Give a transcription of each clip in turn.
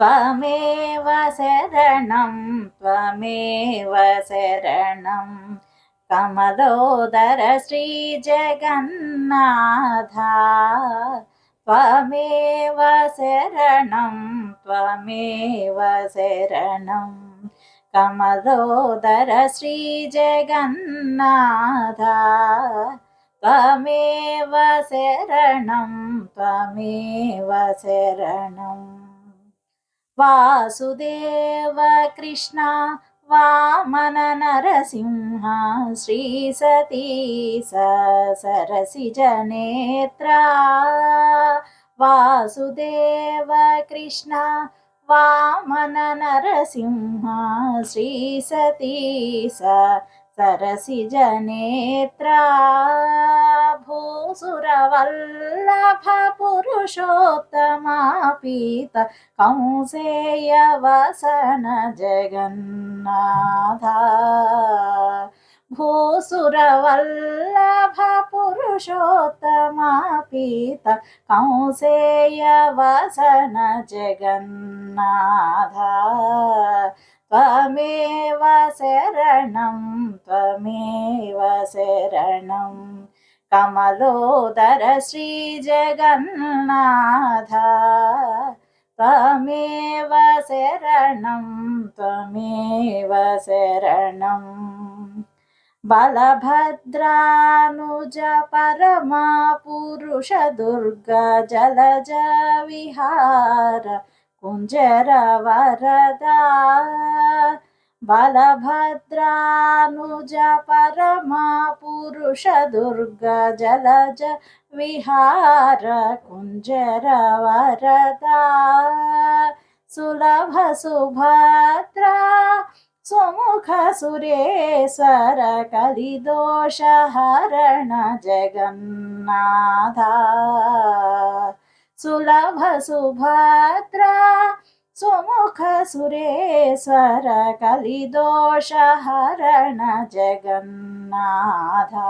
त्वमेव शरणं त्वमेव शरणं कमलोदर श्रीजगन्नाथा त्वमेव शरणं त्वमेव शरणं कमलोदर श्रीजगन्नाथा त्वमेव शरणं त्वमेव शरणम् वासुदेव कृष्ण वामन नरसिंह श्री सतीश सरसिजनेत्रा वासुदेव कृष्ण वामन नरसिंह श्री सतीश सरसिजनेत्रा भूसुरवल्लभ पुरुषोत्तमा पीत कौन्सेय वसन जगन्नाथा भूसुरवल्लभ पुरुषोत्तमा पीत कौन्सेय वसन जगन्नाथा त्वमेव शरणं त्वमेव शरणं कमलोदर श्रीजगन्नाथा त्वमेव शरणं त्वमेव शरणम् बलभद्रानुज परमा पुरुष दुर्ग जलज विहार कुंजर वरदा बलभद्रानुज परमा पुरुष दुर्ग जलज विहार कुंजर वरदा सुलभ सुभद्रा सुमुख सुरेश्वर कलिदोष हरण जगन्नाथा सुलभ सुभद्रा सुमुख सुरेश्वर कलिदोष हरण जगन्नाथा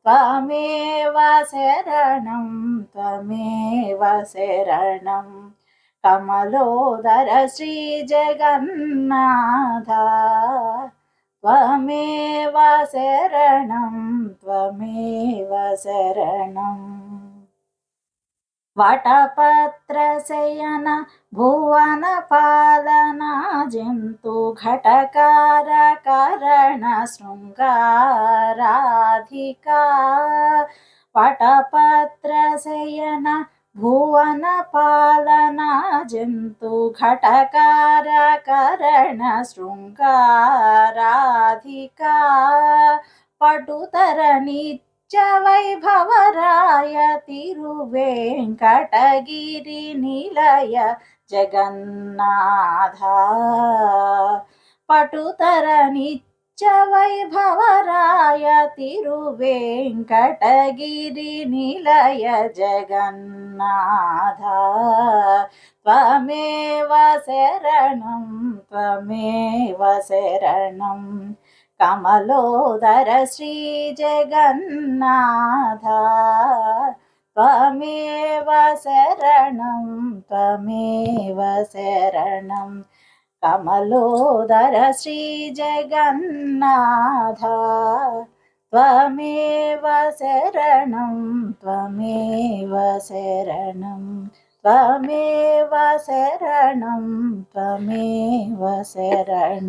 त्वमेव शरणं त्वमेव शरणं कमलोदर श्रीजगन्नाथा त्वमेव शरणं त्वमेव शरणम् वटपत्रशयन भुवन पालना जन्तु घटकार करण शृङ्गाराधिका वटपत्रशयन भुवन पालना जन्तु घटकार करण शृङ्गाराधिका पटुतर नित्य वैभवराय तिरुवेङ्कटगिरि निलय जगन्नाथा पटुतर नित्य वैभवराय तिरुवेङ्कटगिरि निलय जगन्नाथा त्वमेव शरणं त्वमेव शरणं कमलोदर श्रीजगन्नाथा त्वमेव शरणं त्वमेव शरणं कमलोदर श्रीजगन्नाथा त्वमेव शरणं त्वमेव शरणं त्वमेव शरणं त्वमेव शरणम्।